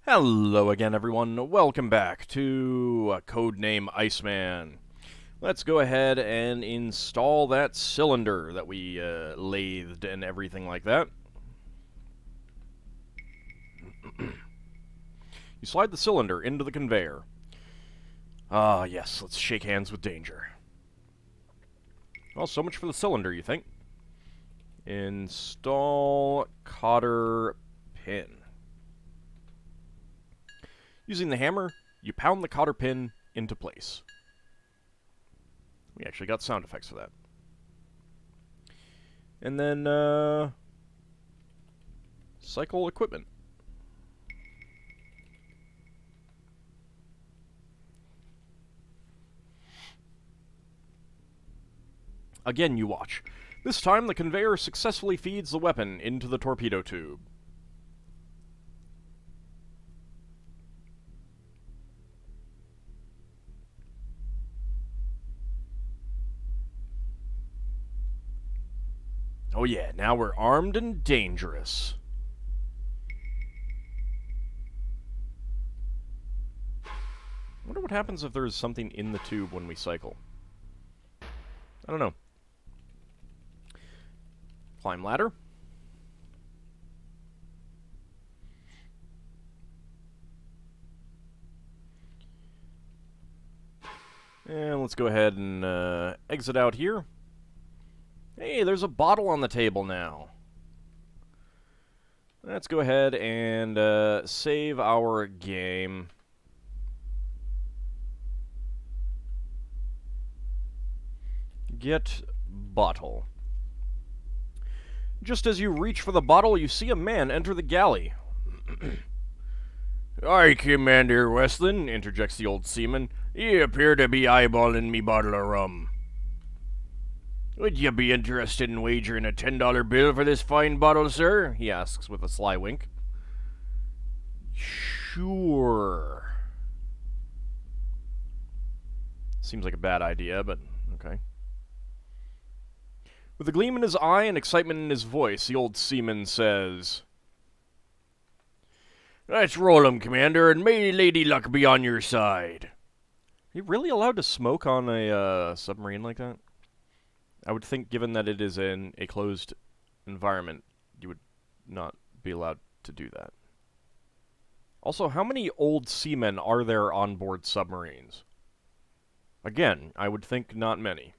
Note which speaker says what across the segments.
Speaker 1: Hello again, everyone. Welcome back to Codename Iceman. Let's go ahead and install that cylinder that we lathed and everything like that. You slide the cylinder into the conveyor. Ah, yes, let's shake hands with danger. Well, so much for the cylinder, you think? Install cotter pin. Using the hammer, you pound the cotter pin into place. We actually got sound effects for that. And then, cycle equipment. Again, you watch. This time, the conveyor successfully feeds the weapon into the torpedo tube. Oh yeah, now we're armed and dangerous. I wonder what happens if there's something in the tube when we cycle. I don't know. Climb ladder. And let's go ahead and exit out here. Hey, there's a bottle on the table now. Let's go ahead and save our game. Get bottle. Just as you reach for the bottle, you see a man enter the galley. "Aye, Commander Westland," interjects the old seaman. "Ye appear to be eyeballing me bottle of rum. Would you be interested in wagering a $10 bill for this fine bottle, sir?" he asks with a sly wink. Sure. Seems like a bad idea, but okay. With a gleam in his eye and excitement in his voice, the old seaman says, "Let's roll 'em, Commander, and may Lady Luck be on your side." Are you really allowed to smoke on a submarine like that? I would think, given that it is in a closed environment, you would not be allowed to do that. Also, how many old seamen are there on board submarines? Again, I would think not many.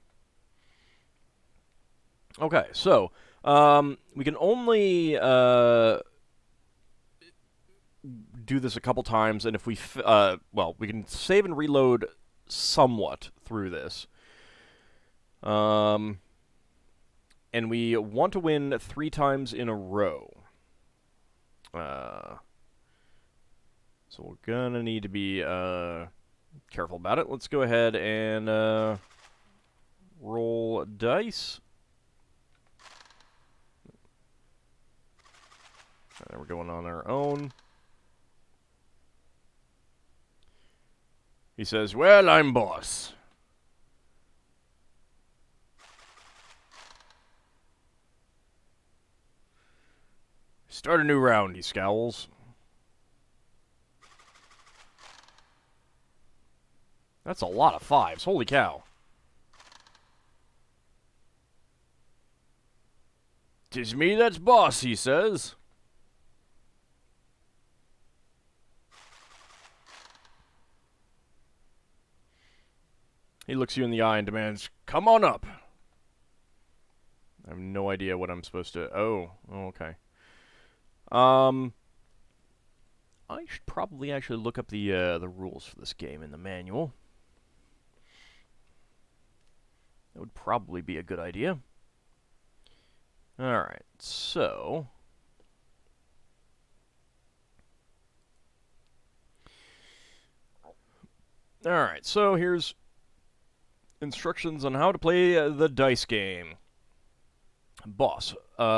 Speaker 1: Okay, so, we can only, do this a couple times, and if we, well, we can save and reload somewhat through this. And we want to win 3 times in a row. So we're gonna need to be, careful about it. Let's go ahead and, roll dice. We're going on our own. He says, "Well, I'm boss." "Start a new round," he scowls. That's a lot of 5s. Holy cow. "'Tis me that's boss," he says. He looks you in the eye and demands, "Come on up." I have no idea what I'm supposed to... Oh, okay. I should probably actually look up the rules for this game in the manual. That would probably be a good idea. Alright, so... Alright, so here's instructions on how to play the dice game. Boss,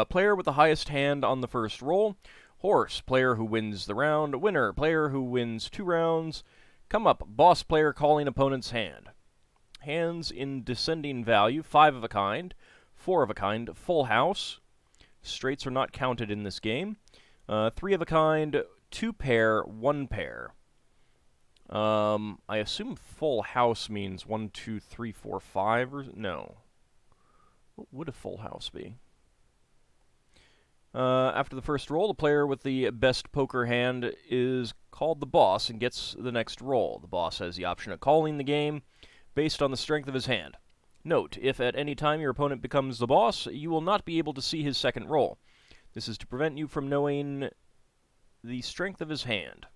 Speaker 1: player with the highest hand on the first roll. Horse, player who wins the round. Winner, player who wins 2 rounds. Come up, boss player calling opponent's hand. Hands in descending value, 5 of a kind, 4 of a kind, full house. Straights are not counted in this game. 3 of a kind, 2 pair, 1 pair. I assume full house means 1, 2, 3, 4, 5, or no. What would a full house be? After the first roll, the player with the best poker hand is called the boss and gets the next roll. The boss has the option of calling the game based on the strength of his hand. Note, if at any time your opponent becomes the boss, you will not be able to see his second roll. This is to prevent you from knowing the strength of his hand.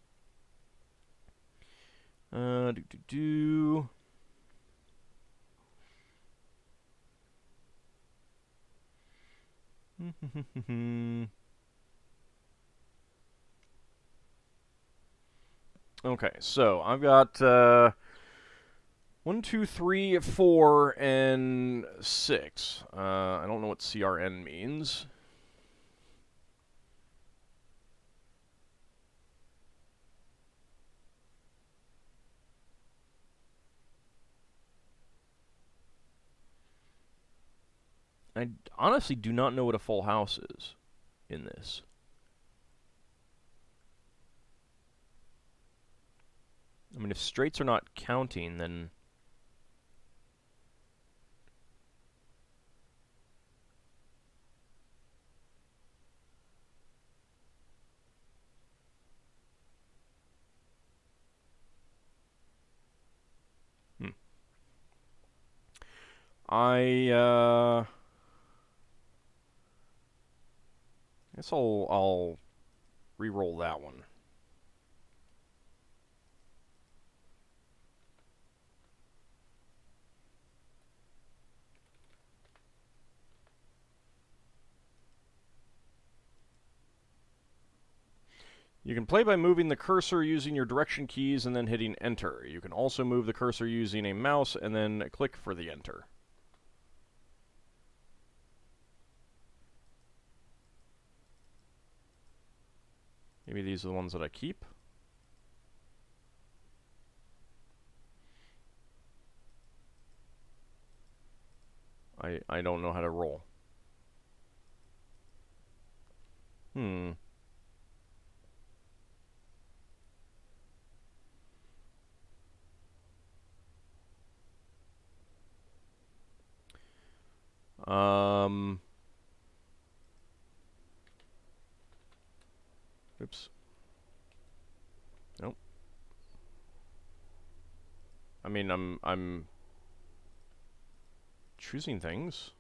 Speaker 1: Okay, so I've got 1, 2, 3, 4, and 6. I don't know what CRN means. I honestly do not know what a full house is in this. I mean, if straights are not counting, then... I guess I'll re-roll that one. You can play by moving the cursor using your direction keys and then hitting enter. You can also move the cursor using a mouse and then click for the enter. Maybe these are the ones that I keep. I don't know how to roll. Oops. Nope. I mean, I'm choosing things.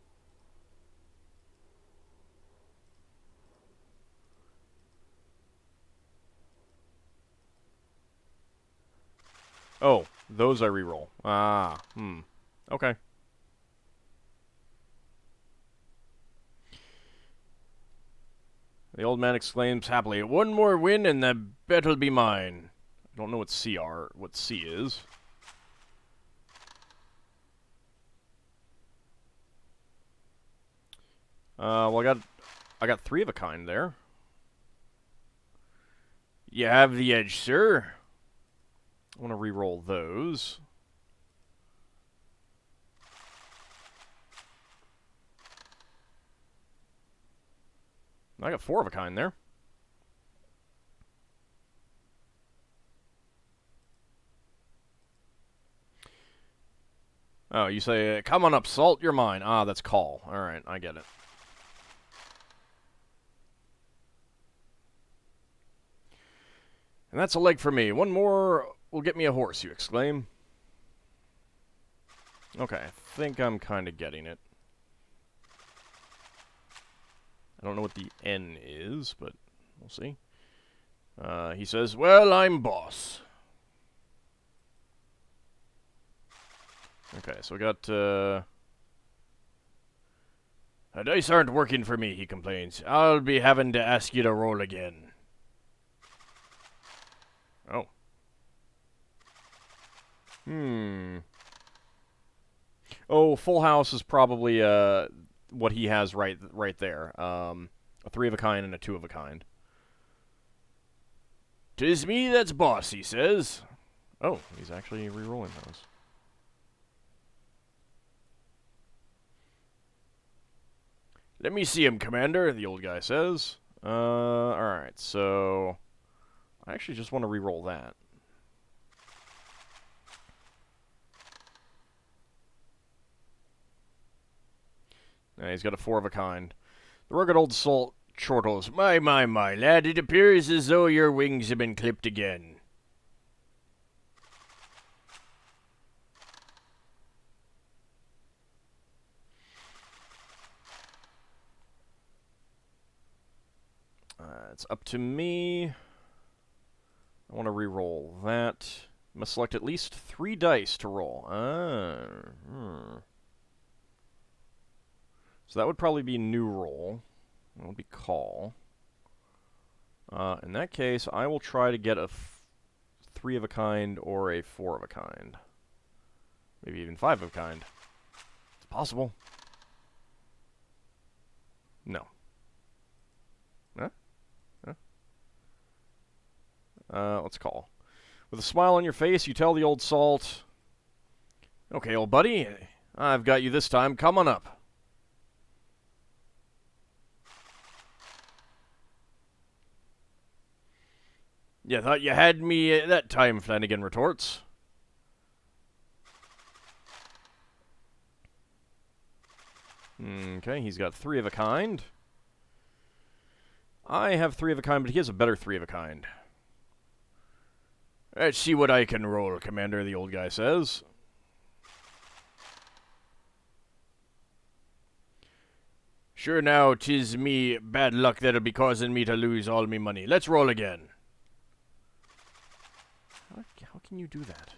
Speaker 1: Oh, those I reroll. Okay. The old man exclaims happily, "One more win and the bet'll be mine." I don't know what C is. Well, I got 3 of a kind there. You have the edge, sir. I want to re-roll those. I got 4 of a kind there. Oh, you say, come on up, Salt, you're mine. Ah, that's call. Alright, I get it. And that's a leg for me. One more will get me a horse, you exclaim. Okay, I think I'm kind of getting it. I don't know what the N is, but we'll see. He says, well, I'm boss. Okay, so we got, dice aren't working for me, he complains. I'll be having to ask you to roll again. Oh. Oh, full house is probably, what he has right there. A 3 of a kind and a 2 of a kind. "'Tis me that's boss," he says. Oh, he's actually re-rolling those. "Let me see him, Commander," the old guy says. Alright, so... I actually just want to re-roll that. He's got a 4 of a kind. The rugged old salt chortles. My, lad, it appears as though your wings have been clipped again. It's up to me. I want to re-roll that. Must select at least 3 dice to roll. So that would probably be new roll. That would be call. In that case, I will try to get a 3 of a kind or a 4 of a kind. Maybe even 5 of a kind. It's possible. No. Huh? Let's call. With a smile on your face, you tell the old salt, "Okay, old buddy, I've got you this time. Come on up." "You thought you had me that time," Flanagan retorts. Okay, he's got 3 of a kind. I have 3 of a kind, but he has a better 3 of a kind. "Let's see what I can roll, Commander," the old guy says. "Sure now, 'tis me bad luck that'll be causing me to lose all me money. Let's roll again." How can you do that?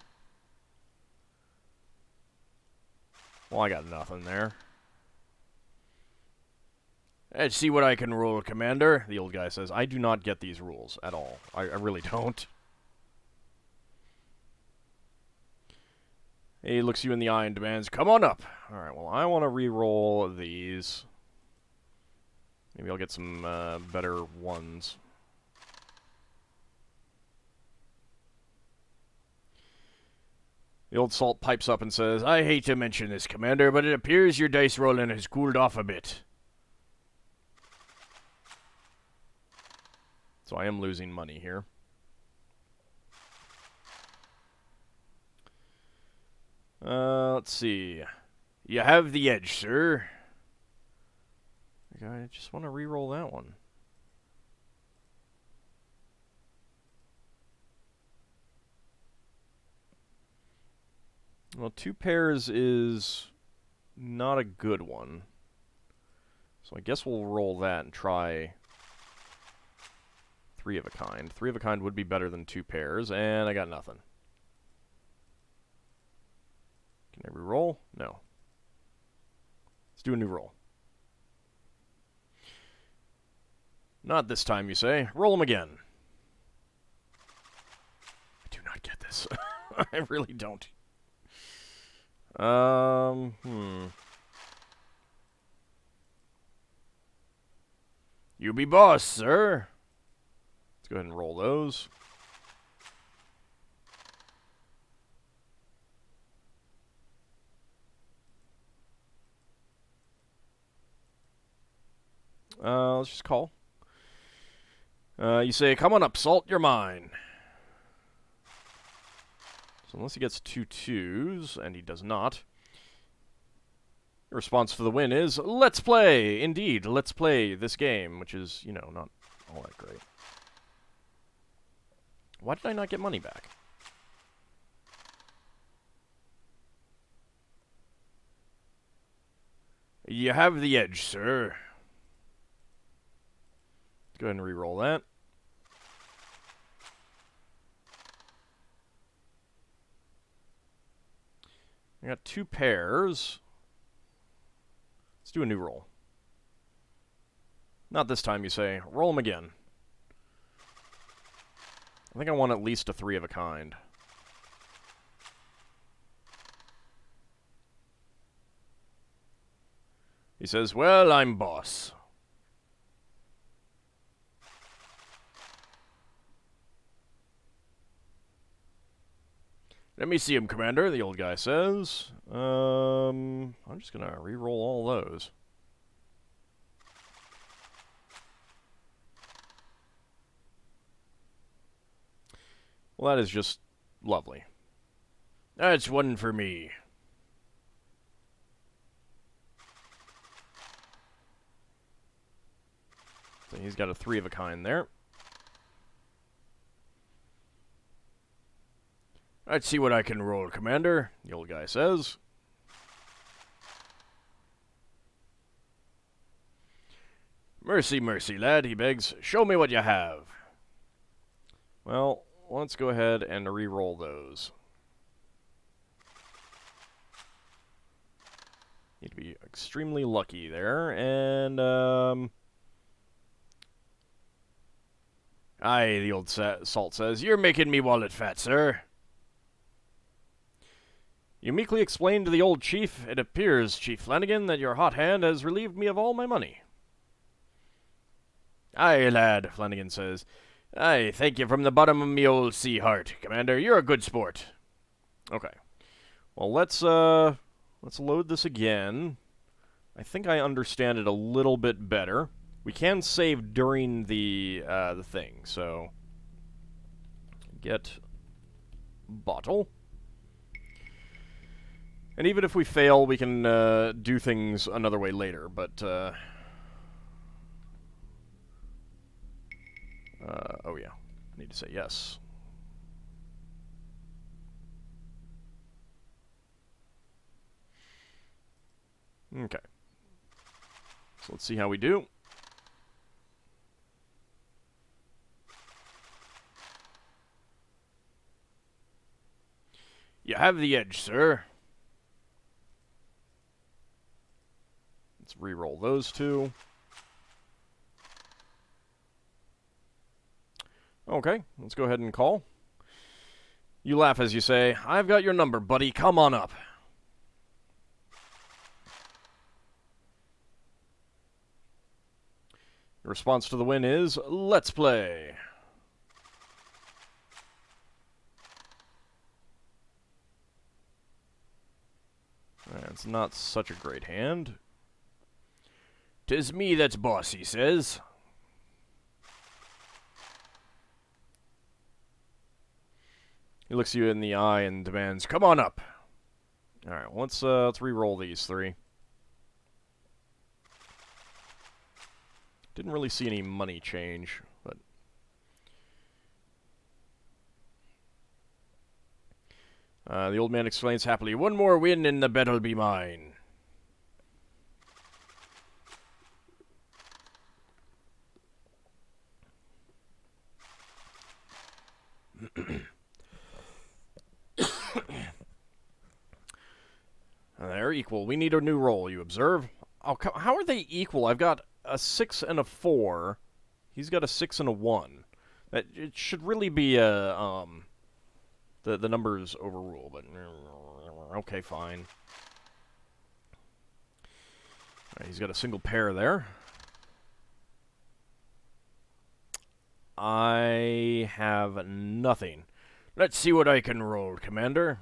Speaker 1: Well, I got nothing there. "Let's see what I can roll, Commander," the old guy says. I do not get these rules at all. I really don't. He looks you in the eye and demands, "Come on up." Alright, well, I want to re-roll these. Maybe I'll get some better ones. The old salt pipes up and says, "I hate to mention this, Commander, but it appears your dice rolling has cooled off a bit." So I am losing money here. Let's see. "You have the edge, sir." I just want to re-roll that one. Well, 2 pairs is not a good one. So I guess we'll roll that and try 3 of a kind. 3 of a kind would be better than 2 pairs, and I got nothing. Can I re-roll? No. Let's do a new roll. "Not this time, you say. Roll them again." I do not get this. I really don't. "You be boss, sir." Let's go ahead and roll those. Let's just call. You say, "Come on up, Salt, you're mine." So unless he gets 2 2s, and he does not, the response for the win is, "Let's play!" Indeed, let's play this game, which is, you know, not all that great. Why did I not get money back? "You have the edge, sir." Go ahead and re-roll that. I got 2 pairs. Let's do a new roll. "Not this time, you say. Roll them again." I think I want at least a 3 of a kind. He says, "Well, I'm boss." "Let me see him, Commander," the old guy says. I'm just gonna re-roll all those. Well, that is just lovely. That's one for me. So he's got a 3 of a kind there. Let's see what I can roll, Commander, the old guy says. Mercy, mercy, lad, he begs. Show me what you have. Well, let's go ahead and re-roll those. Need to be extremely lucky there, and, Aye, the old salt says, you're making me wallet fat, sir. You meekly explain to the old chief, it appears, Chief Flanagan, that your hot hand has relieved me of all my money. Aye, lad, Flanagan says. Aye, thank you from the bottom of me old sea heart, Commander. You're a good sport. Okay. Well, let's load this again. I think I understand it a little bit better. We can save during the thing, so get bottle. And even if we fail, we can do things another way later, but oh yeah, I need to say yes. Okay. So let's see how we do. You have the edge, sir. Let's re-roll those two. Okay, let's go ahead and call. You laugh as you say, I've got your number, buddy. Come on up. The response to the win is, let's play. It's not such a great hand. 'Tis me that's boss, he says. He looks you in the eye and demands, come on up. Alright, let's re-roll these 3. Didn't really see any money change, but... the old man explains happily, one more win and the bet'll be mine. They're equal. We need a new roll, you observe. Oh, how are they equal? I've got a 6 and a 4. He's got a 6 and a 1. That it should really be a the numbers overrule, but okay, fine. Right, he's got a single pair there. I have nothing. Let's see what I can roll, Commander.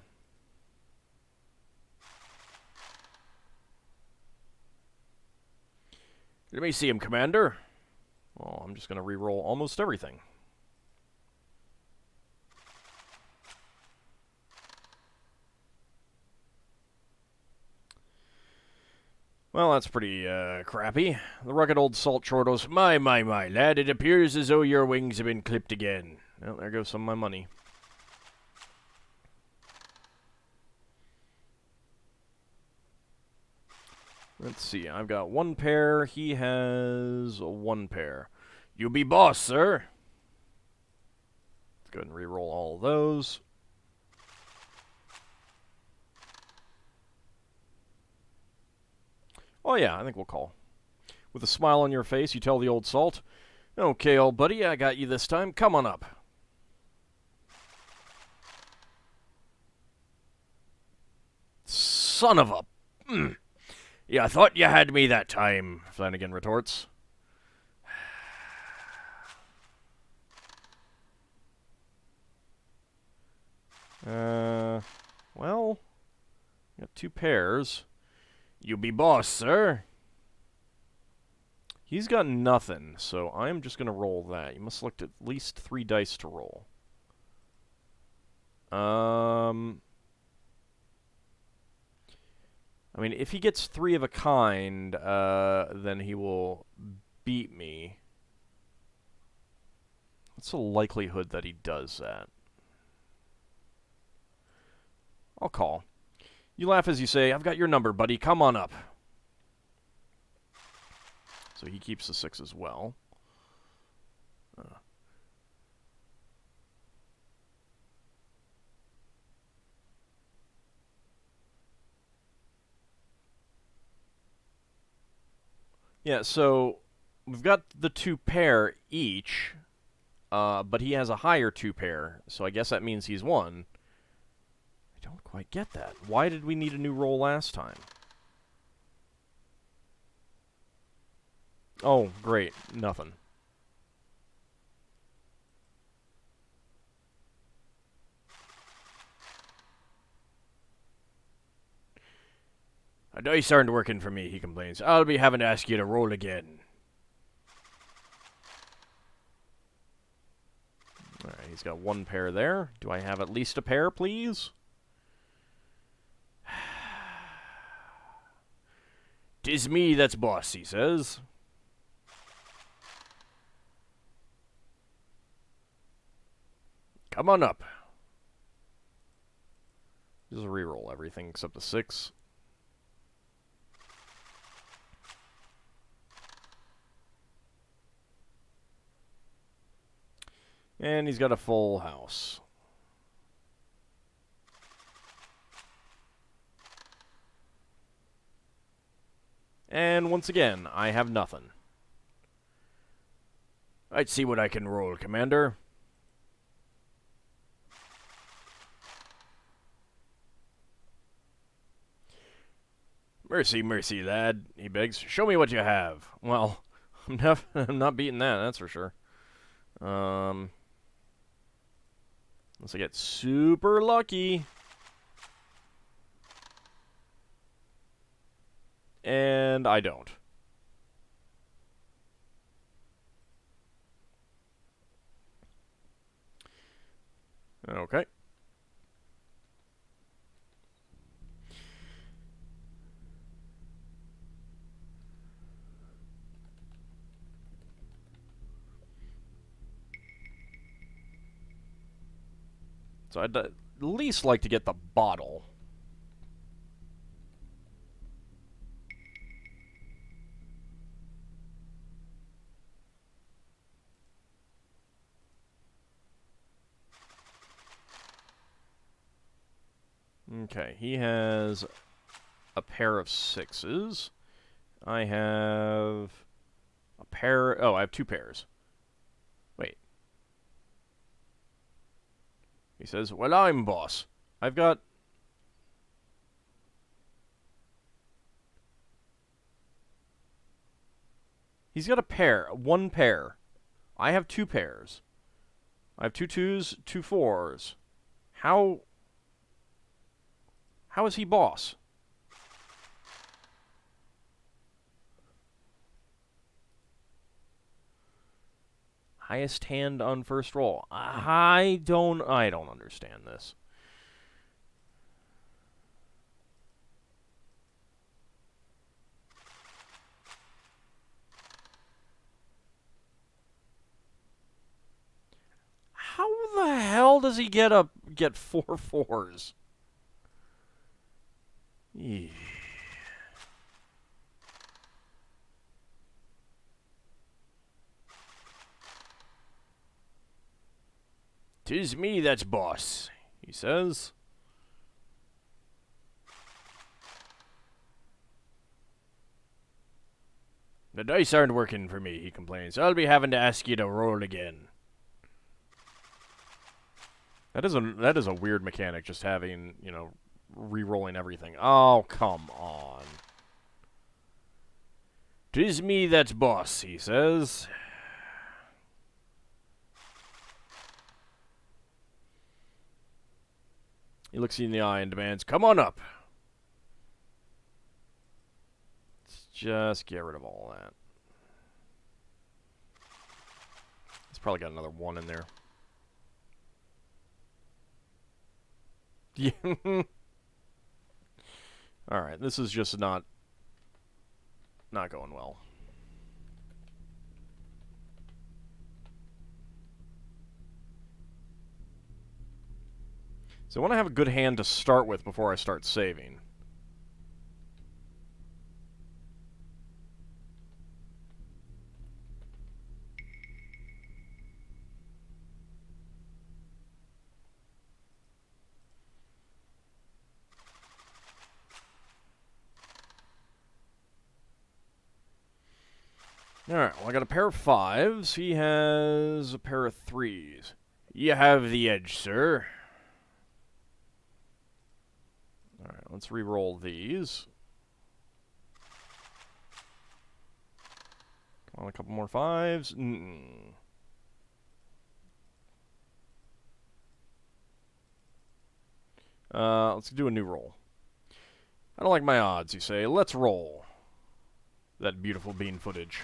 Speaker 1: Let me see him, Commander. Well, I'm just going to re-roll almost everything. Well, that's pretty, crappy. The rugged old salt chortles, my, lad, it appears as though your wings have been clipped again. Well, there goes some of my money. Let's see, I've got 1 pair, he has 1 pair. You be boss, sir. Let's go ahead and re-roll all of those. Oh yeah, I think we'll call. With a smile on your face, you tell the old salt, okay, old buddy, I got you this time. Come on up. Son of a... Yeah, I thought you had me that time, Flanagan retorts. Well, got 2 pairs. You be boss, sir. He's got nothing, so I'm just going to roll that. You must select at least 3 dice to roll. I mean, if he gets 3 of a kind, then he will beat me. What's the likelihood that he does that? I'll call. You laugh as you say, I've got your number, buddy. Come on up. So he keeps the 6 as well. Yeah, so we've got the 2 pair each, but he has a higher 2 pair, so I guess that means he's won. I don't quite get that. Why did we need a new roll last time? Oh, great. Nothing. A dice aren't working for me, he complains. I'll be having to ask you to roll again. Alright, he's got 1 pair there. Do I have at least a pair, please? 'Tis me that's boss, he says. Come on up. Just reroll everything except the 6. And he's got a full house. And once again, I have nothing. I'd see what I can roll, Commander. Mercy, mercy, lad, he begs. Show me what you have. Well, I'm not beating that, that's for sure. Unless I get super lucky. And I don't. Okay. So I'd at least like to get the bottle. Okay, he has a pair of 6s. I have a pair... Oh, I have 2 pairs. Wait. He says, well, I'm boss. I've got... He's got a pair. 1 pair. I have 2 pairs. I have 2 2s, 2 4s. How is he boss? Highest hand on first roll. I don't understand this. How the hell does he get 4 4s? Eesh. 'Tis me that's boss, he says. The dice aren't working for me, he complains. I'll be having to ask you to roll again. That is a weird mechanic, just having, you know, re-rolling everything. Oh, come on. 'Tis me that's boss, he says. He looks you in the eye and demands, come on up. Let's just get rid of all that. He's probably got another 1 in there. Alright, this is just not going well. So I want to have a good hand to start with before I start saving. Alright, well I got a pair of 5s. He has a pair of 3s. You have the edge, sir. Alright, let's re-roll these. Come on, a couple more 5s. Let's do a new roll. I don't like my odds, you say. Let's roll. That beautiful bean footage.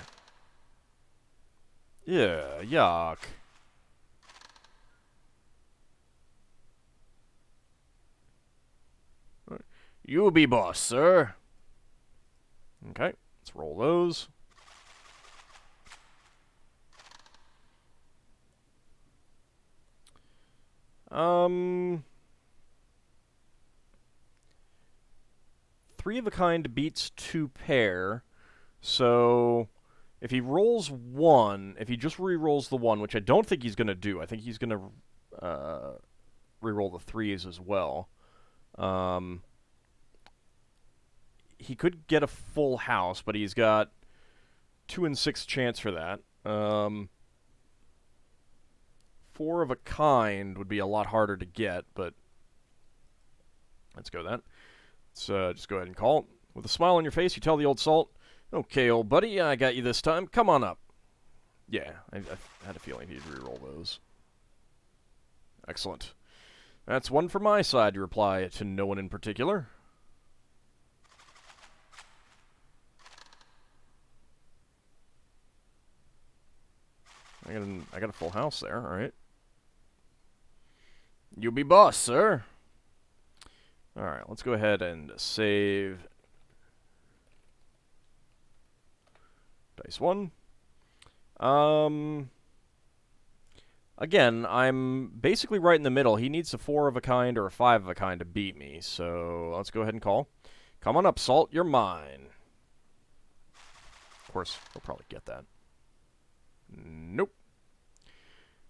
Speaker 1: Yeah, yuck. You be boss, sir. Okay, let's roll those. Three of a kind beats 2 pair. So if he rolls 1, if he just re-rolls the 1, which I don't think he's going to do, I think he's going to re-roll the 3s as well. He could get a full house, but he's got 2 in 6 chance for that. 4 of a kind would be a lot harder to get, but let's go that. Let's just go ahead and call. With a smile on your face, you tell the old salt, "Okay, old buddy, I got you this time. Come on up." Yeah, I had a feeling he'd re-roll those. Excellent. That's one for my side, you reply to no one in particular. I got a full house there, alright. You be boss, sir. Alright, let's go ahead and save dice 1. Again, I'm basically right in the middle. He needs a 4 of a kind or a 5 of a kind to beat me, so let's go ahead and call. Come on up, Salt, you're mine. Of course, he'll probably get that. Nope.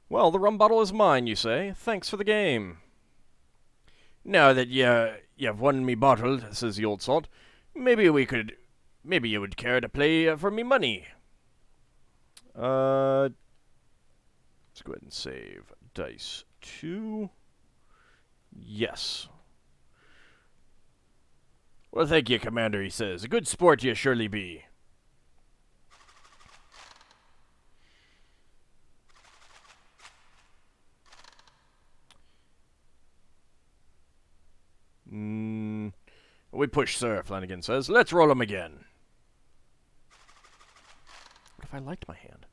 Speaker 1: Well, the rum bottle is mine, you say. Thanks for the game. Now that you've won me bottle, says the old salt, maybe you would care to play for me money. Let's go ahead and save dice 2. Yes. Well, thank you, Commander, he says. A good sport you surely be. We push, sir, Flanagan says. Let's roll 'em again. What if I liked my hand?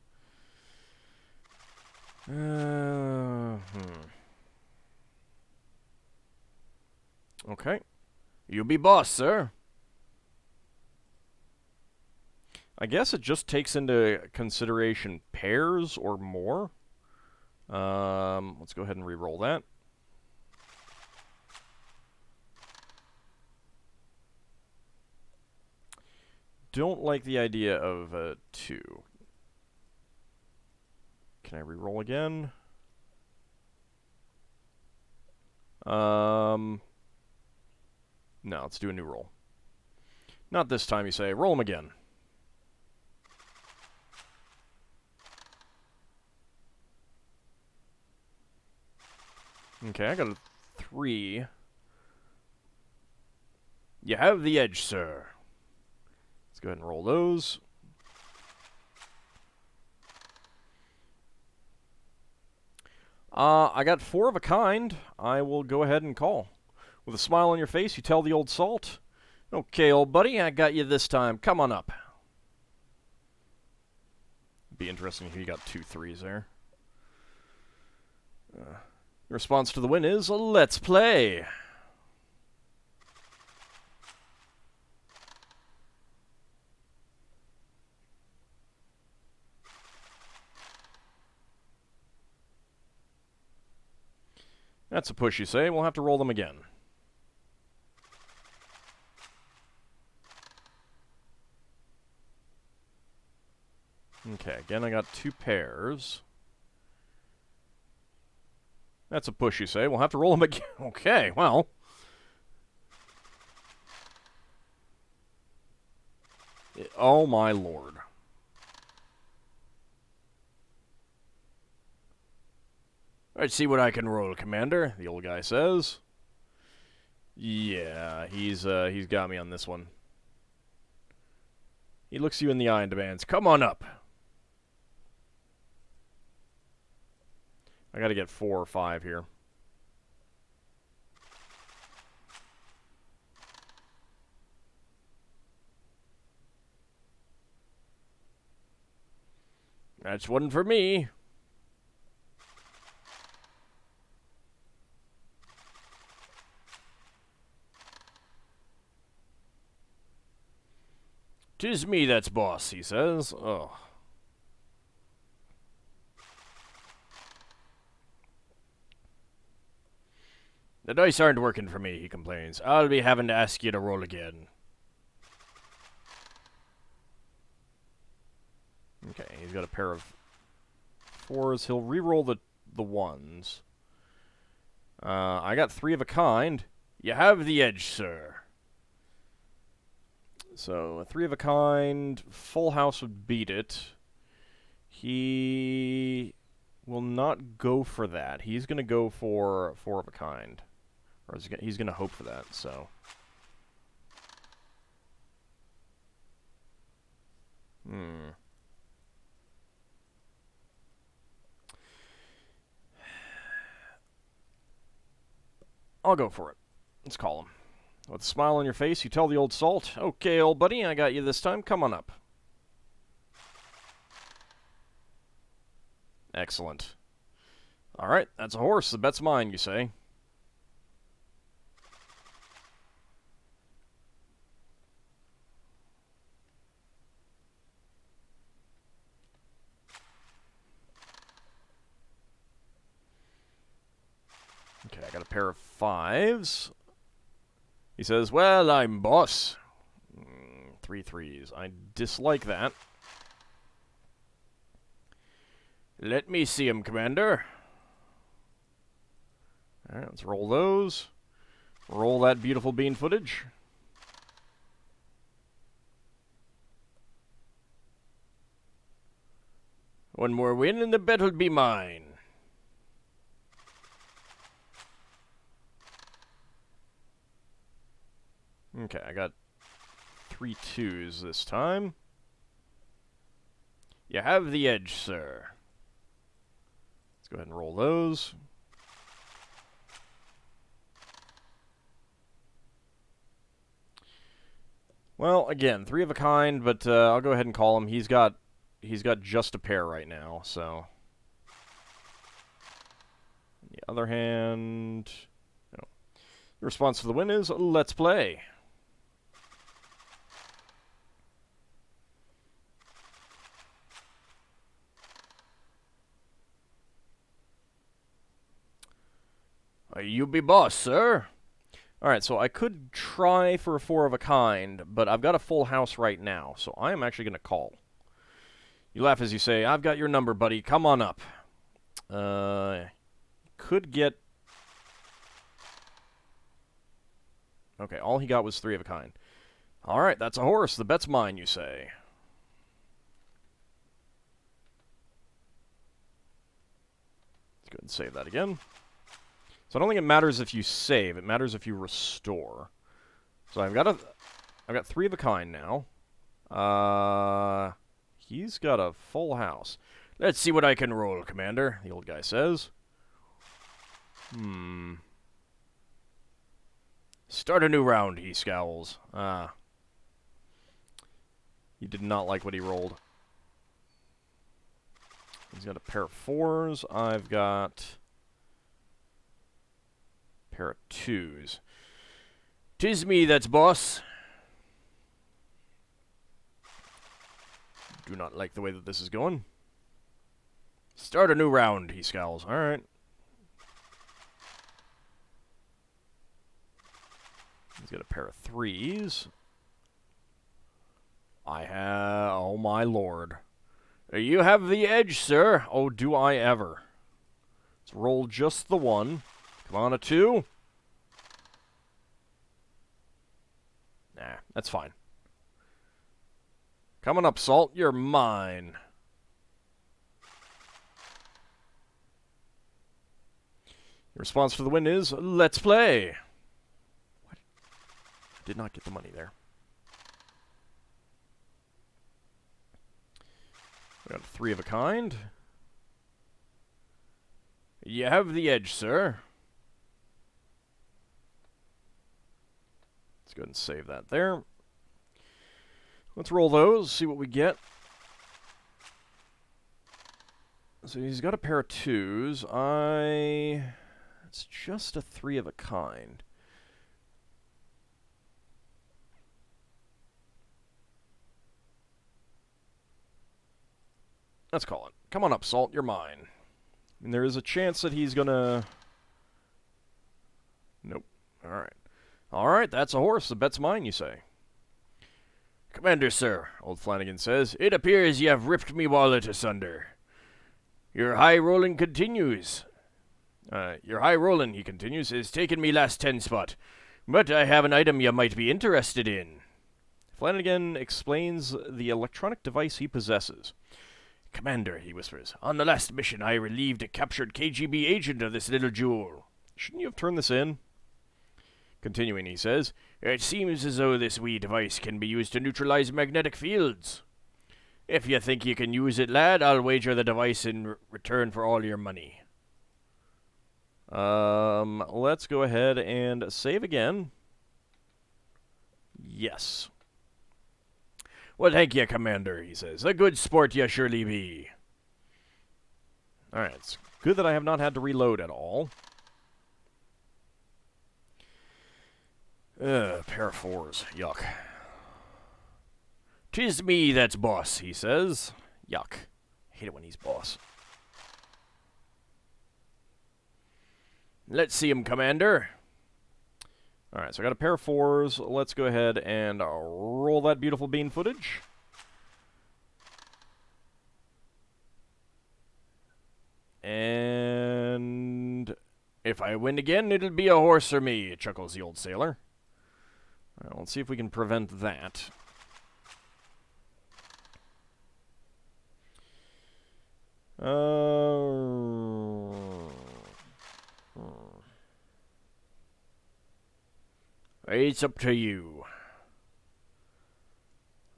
Speaker 1: Okay. You be boss, sir. I guess it just takes into consideration pairs or more. Let's go ahead and re-roll that. Don't like the idea of 2. Can I re-roll again? No, let's do a new roll. Not this time, you say. Roll them again. Okay, I got a 3. You have the edge, sir. Let's go ahead and roll those. I got 4 of a kind. I will go ahead and call. With a smile on your face, you tell the old salt, "Okay, old buddy, I got you this time. Come on up." Be interesting if you got 2 3s there. Your response to the win is, "Let's play." That's a push, you say. We'll have to roll them again. Okay, again I got 2 pairs. That's a push, you say. We'll have to roll them again. Okay, well. Oh my lord. Let's see what I can roll, Commander, the old guy says. Yeah, he's got me on this one. He looks you in the eye and demands, "Come on up." I gotta get 4 or 5 here. That's one for me. "'Tis me that's boss," he says. Oh. "The dice aren't working for me," he complains. "I'll be having to ask you to roll again." Okay, he's got a pair of 4s. He'll re-roll the 1s. I got 3 of a kind. "You have the edge, sir." So, a 3 of a kind, full house would beat it. He will not go for that. He's going to go for 4 of a kind. Or he's going to hope for that, so. I'll go for it. Let's call him. With a smile on your face, you tell the old salt, "Okay, old buddy, I got you this time. Come on up." Excellent. Alright, that's a horse. The bet's mine, you say. Okay, I got a pair of 5s. He says, "Well, I'm boss." 3 3s. I dislike that. "Let me see him, Commander." Alright, let's roll those. Roll that beautiful bean footage. "One more win and the bet'll be mine." Okay, I got 3 2s this time. "You have the edge, sir." Let's go ahead and roll those. Well, again, 3 of a kind, but I'll go ahead and call him. He's got just a pair right now, so. On the other hand, no. Your response to the win is, "Let's play." "You be boss, sir." Alright, so I could try for a 4 of a kind, but I've got a full house right now, so I am actually going to call. You laugh as you say, "I've got your number, buddy. Come on up." Could get... Okay, all he got was 3 of a kind. Alright, that's a horse. The bet's mine, you say. Let's go ahead and save that again. So I don't think it matters if you save. It matters if you restore. So I've got 3 of a kind now. He's got a full house. "Let's see what I can roll, Commander," the old guy says. "Start a new round," he scowls. He did not like what he rolled. He's got a pair of 4s. I've got a pair of 2s. "'Tis me that's boss." Do not like the way that this is going. "Start a new round," he scowls. Alright. get a pair of threes. I have... Oh, my lord. You have the edge, sir. Oh, do I ever. Let's roll just the one. Come on, a two. Nah, that's fine. Coming up, Salt. You're mine. Your response to the win is, let's play. What? I did not get the money there. We got a three of a kind. You have the edge, sir. Let's go ahead and save that there. Let's roll those, see what we get. So he's got a pair of twos. It's just a three of a kind. Let's call it. Come on up, Salt. You're mine. And there is a chance that he's gonna... Nope. Alright. Alright, that's a horse. The bet's mine, you say. Commander, sir, old Flanagan says, it appears you have ripped me wallet asunder. Your high rolling continues. Your high rolling, he continues, is taking me last 10 spot. But I have an item you might be interested in. Flanagan explains the electronic device he possesses. Commander, he whispers, on the last mission I relieved a captured KGB agent of this little jewel. Shouldn't you have turned this in? Continuing, he says, it seems as though this wee device can be used to neutralize magnetic fields. If you think you can use it, lad, I'll wager the device in return for all your money. Let's go ahead and save again. Yes. Well, thank you, Commander, he says. A good sport you surely be. Alright, it's good that I have not had to reload at all. Pair of fours. Yuck. 'Tis me that's boss, he says. Yuck. Hate it when he's boss. Let's see him, Commander. Alright, so I got a pair of fours. Let's go ahead and roll that beautiful bean footage. And if I win again, it'll be a horse for me, chuckles the old sailor. Alright, let's see if we can prevent that. It's up to you.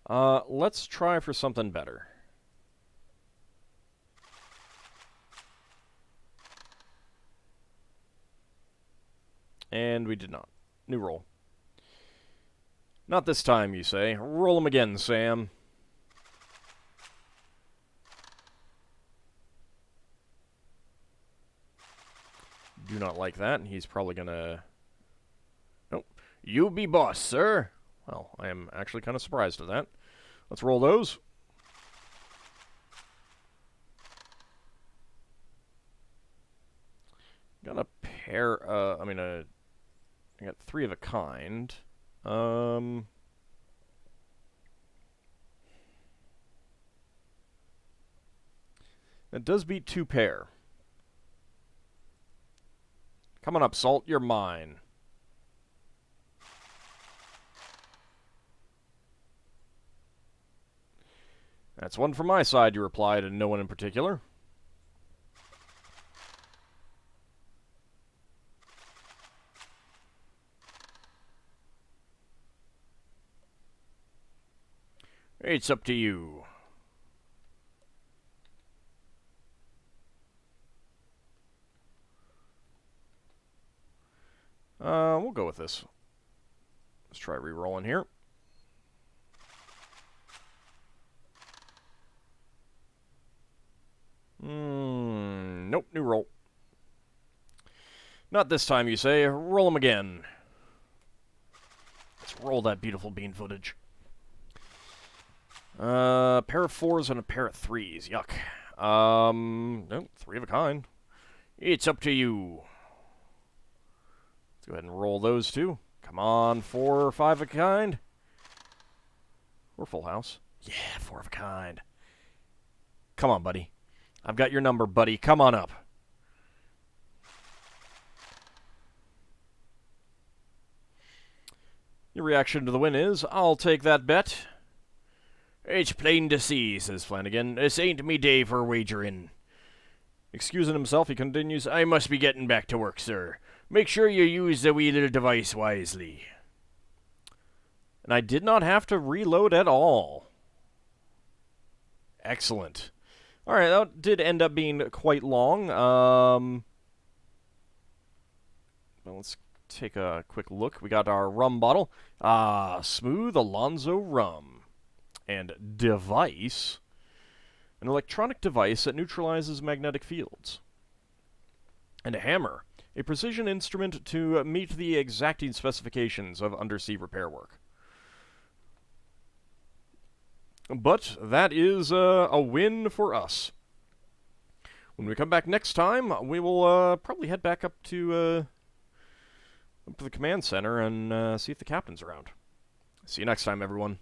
Speaker 1: Let's try for something better. And we did not. New roll. Not this time, you say. Roll him again, Sam. Do not like that. He's probably gonna... Nope. You be boss, sir. Well, I am actually kind of surprised at that. Let's roll those. Got a pair, I got three of a kind. That does beat two pair. Come on up, Salt. You're mine. That's one from my side, you replied, and no one in particular. It's up to you. We'll go with this. Let's try re-rolling here. Nope, new roll. Not this time, you say. Roll them again. Let's roll that beautiful bean footage. Pair of fours and a pair of threes. Yuck. Nope, three of a kind. It's up to you. Let's go ahead and roll those two. Come on, 4 or 5 of a kind. Or full house. Yeah, 4 of a kind. Come on, buddy. I've got your number, buddy. Come on up. Your reaction to the win is, I'll take that bet. It's plain to see, says Flanagan. This ain't me day for wagering. Excusing himself, he continues, I must be getting back to work, sir. Make sure you use the wee little device wisely. And I did not have to reload at all. Excellent. Alright, that did end up being quite long. Well, let's take a quick look. We got our rum bottle. Smooth Alonzo rum. And device. An electronic device that neutralizes magnetic fields. And a hammer. A precision instrument to meet the exacting specifications of undersea repair work. But that is a win for us. When we come back next time, we will probably head back up to the command center and see if the captain's around. See you next time, everyone.